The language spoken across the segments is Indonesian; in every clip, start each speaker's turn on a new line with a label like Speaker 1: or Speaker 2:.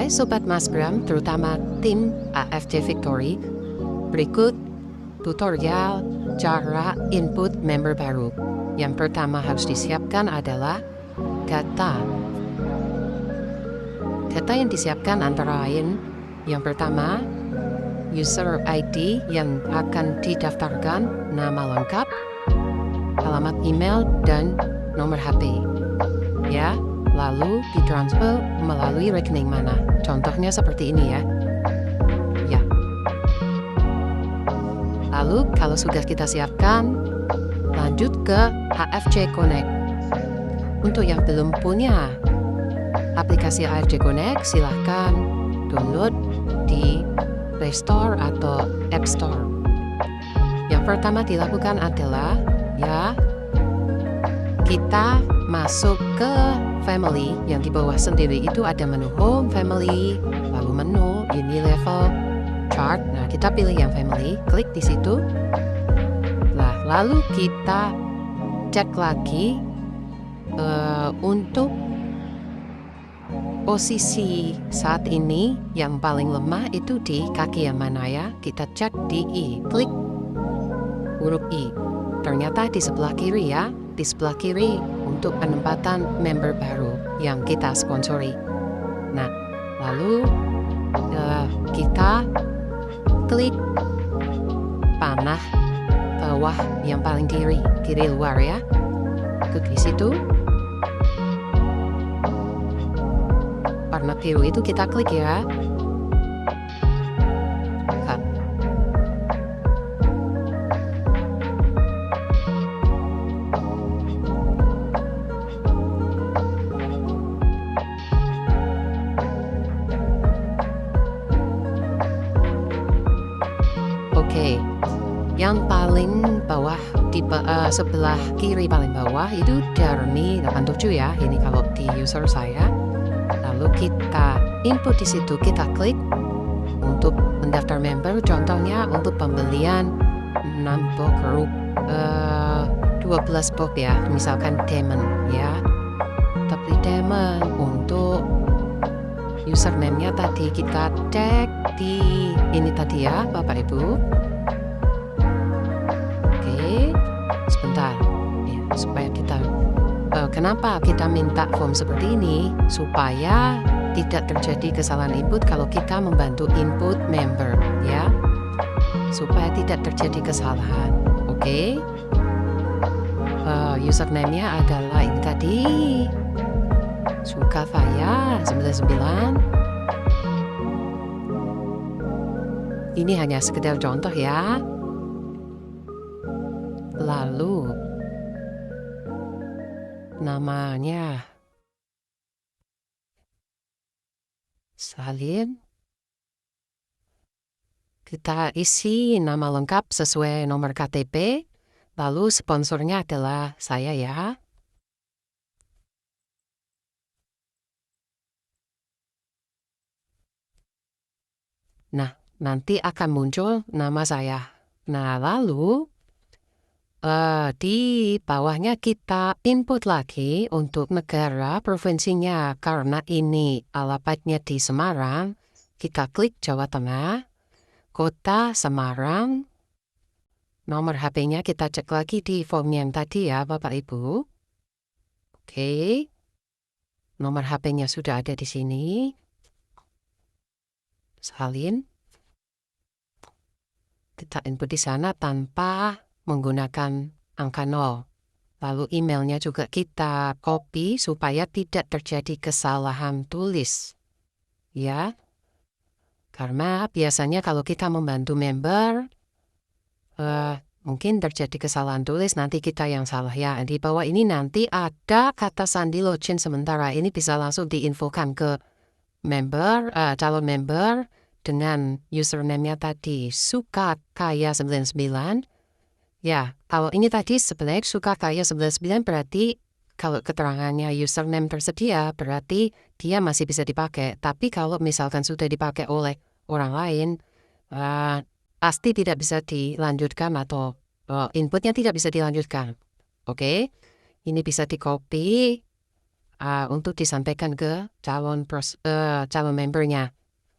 Speaker 1: Hai Sobat Masgram, terutama tim AFJ Victory. Berikut tutorial cara input member baru. Yang pertama harus disiapkan adalah data. Data yang disiapkan antara lain, yang pertama, user ID yang akan didaftarkan, nama lengkap, alamat email, dan nomor HP. Ya, lalu ditransfer melalui rekening mana. Contohnya seperti ini ya. Ya. Lalu kalau sudah kita siapkan, lanjut ke AFJ Connect. Untuk yang belum punya aplikasi AFJ Connect, silahkan download di Play Store atau App Store. Yang pertama dilakukan adalah ya, kita masuk ke family yang di bawah sendiri itu ada menu home, family, lalu menu ini level, chart. Nah, kita pilih yang family, klik di situ. Nah, lalu kita cek lagi untuk posisi saat ini yang paling lemah itu di kaki yang mana ya. Kita cek di I, klik huruf I. Ternyata di sebelah kiri ya, di sebelah kiri untuk penempatan member baru yang kita sponsori. Nah, lalu kita klik panah bawah yang paling kiri luar ya. Klik di situ. Warna biru itu kita klik ya. Oke, yang paling bawah di sebelah kiri paling bawah itu Darmi 87 ya. Ini kalau di user saya. Lalu kita input di situ, kita klik untuk mendaftar member. Contohnya untuk pembelian 6 box group 12 box ya, misalkan Demon ya. Tapi Demon untuk username-nya tadi kita cek di ini tadi ya, Bapak Ibu. Oke, sebentar ya, supaya kita kenapa kita minta form seperti ini? Supaya tidak terjadi kesalahan input kalau kita membantu input member ya, supaya tidak terjadi kesalahan. Oke. Username-nya adalah ini tadi, Sukavaya 99. Ini hanya sekedar contoh ya. Lalu namanya salin. Kita isi nama lengkap sesuai nomor KTP. Lalu sponsornya adalah saya ya. Nah, nanti akan muncul nama saya. Nah, lalu di bawahnya kita input lagi untuk negara provinsinya. Karena ini alamatnya di Semarang, kita klik Jawa Tengah, kota Semarang. Nomor HP-nya kita cek lagi di form yang tadi ya, Bapak Ibu. Oke. Nomor HP-nya sudah ada di sini. Salin. Kita input di sana tanpa menggunakan angka 0. Lalu emailnya juga kita copy supaya tidak terjadi kesalahan tulis. Ya. Karena biasanya kalau kita membantu member, mungkin terjadi kesalahan tulis, nanti kita yang salah ya. Di bawah ini nanti ada kata sandi login sementara. Ini bisa langsung diinfokan ke member, calon member dengan username-nya tadi Sukakaya99. Ya, kalau ini tadi sebenarnya Sukakaya99 berarti kalau keterangannya username tersedia berarti dia masih bisa dipakai. Tapi kalau misalkan sudah dipakai oleh orang lain, pasti tidak bisa dilanjutkan atau inputnya tidak bisa dilanjutkan. Oke, ini bisa di-copy untuk disampaikan ke calon membernya.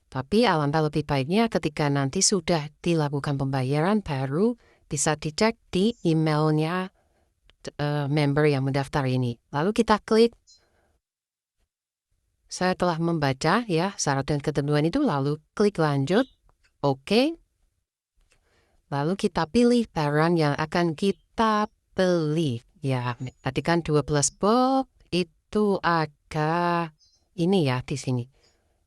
Speaker 1: Tapi alangkah lebih baiknya ketika nanti sudah dilakukan pembayaran baru bisa dicek di emailnya member yang mendaftar ini. Lalu kita klik. Saya telah membaca ya syarat dan ketentuan itu, lalu klik lanjut. Oke. Lalu kita pilih barang yang akan kita beli. Ya, tadi kan 12 box itu ada ini ya di sini.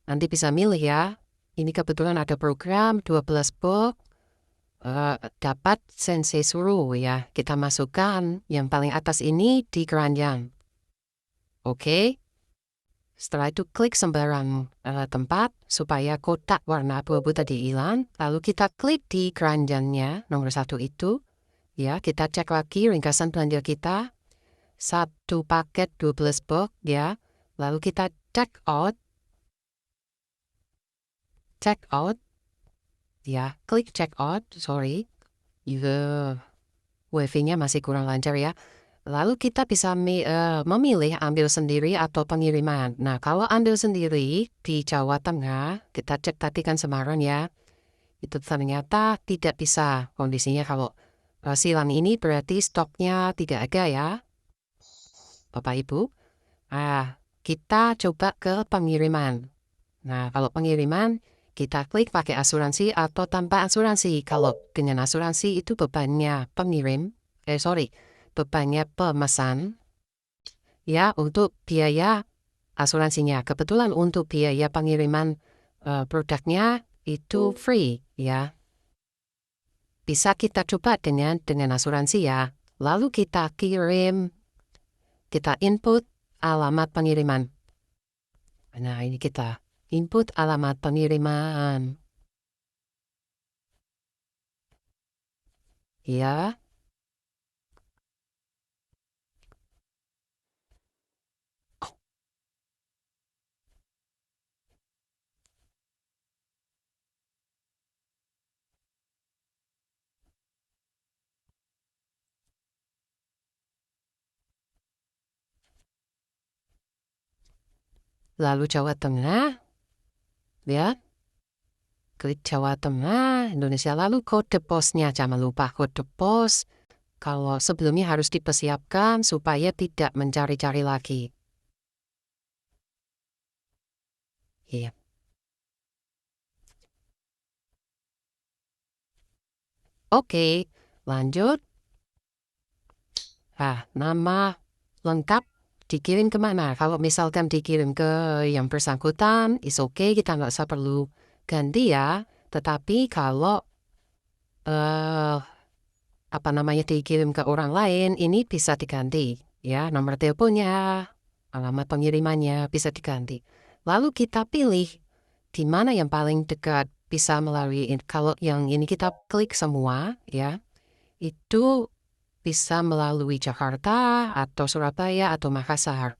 Speaker 1: Nanti bisa milih ya. Ini kebetulan ada program 12 box dapat sensei suruh ya. Kita masukkan yang paling atas ini di keranjang. Oke. Setelah itu klik sembarang tempat supaya kotak warna abu-abu tadi hilang. Lalu kita klik di keranjangnya nomor 1 itu. Ya, kita cek lagi ringkasan belanja kita. 1 paket 12 box ya. Lalu kita check out. Check out. Ya, klik check out. Sorry. Wifi-nya masih kurang lancar ya. Lalu kita bisa memilih ambil sendiri atau pengiriman. Nah, kalau ambil sendiri di Jawa Tengah, kita cek tadi kan Semarang ya. Itu ternyata tidak bisa kondisinya kalau silang ini berarti stoknya tidak ada ya. Bapak Ibu, kita coba ke pengiriman. Nah, kalau pengiriman, kita klik pakai asuransi atau tanpa asuransi. Kalau dengan asuransi itu bebannya pengirim, bebannya pemesan. Ya, untuk biaya asuransinya. Kebetulan untuk biaya pengiriman produknya itu free ya. Bisa kita coba dengan asuransi ya. Lalu kita kirim, kita input alamat pengiriman. Nah, ini kita input alamat pengiriman. Ya. Lalu Jawa Tengah. Ya. Klik Jawa Tengah, Indonesia. Lalu kode posnya, jangan lupa kode pos. Kalau sebelumnya harus dipersiapkan supaya tidak mencari-cari lagi. Iya. Oke, lanjut. Nama lengkap dikirim kemana? Kalau misalkan dikirim ke yang bersangkutan, is okay, kita nggak usah perlu ganti ya. Tetapi kalau dikirim ke orang lain, ini bisa diganti. Ya, nomor teleponnya, alamat pengirimannya bisa diganti. Lalu kita pilih di mana yang paling dekat bisa melalui. Kalau yang ini kita klik semua, ya, itu bisa melalui Jakarta atau Surabaya atau Makassar.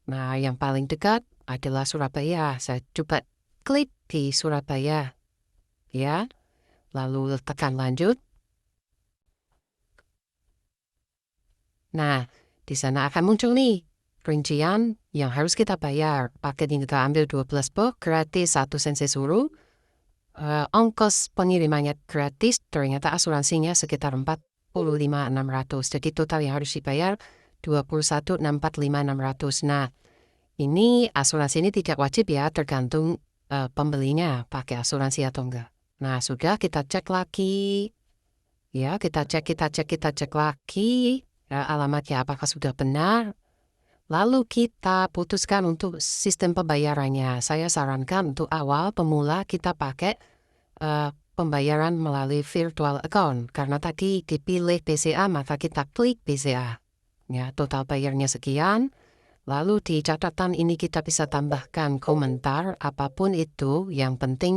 Speaker 1: Nah, yang paling dekat adalah Surabaya. Saya coba klik di Surabaya, ya. Lalu tekan lanjut. Nah, di sana akan muncul nih rincian yang harus kita bayar. Paket yang kita ambil 12 box gratis 1 sensei suruh. Ongkos pengirimannya gratis, ternyata asuransinya sekitar 45.600. Jadi total yang harus dibayar 21.645.600. Nah, ini asuransi ini tidak wajib ya, tergantung pembelinya pakai asuransi atau enggak. Nah, sudah kita cek lagi. Ya, kita cek lagi. Alamatnya apakah sudah benar. Lalu kita putuskan untuk sistem pembayarannya. Saya sarankan untuk awal pemula kita pakai pembayaran melalui virtual account. Karena tadi dipilih BCA, maka kita klik BCA. Ya, total bayarnya sekian. Lalu di catatan ini kita bisa tambahkan komentar apapun itu. Yang penting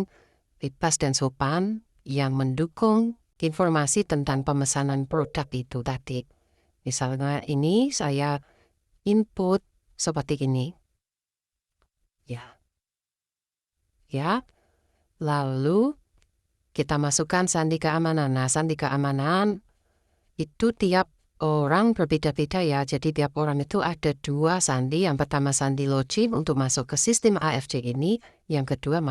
Speaker 1: bebas dan sopan yang mendukung informasi tentang pemesanan produk itu tadi. Misalnya ini saya input seperti ini. Ya. Lalu kita masukkan sandi keamanan. Nah, sandi keamanan itu tiap orang berbeda-beda ya, jadi tiap orang itu ada 2 sandi. Yang pertama sandi login untuk masuk ke sistem AFC ini, yang kedua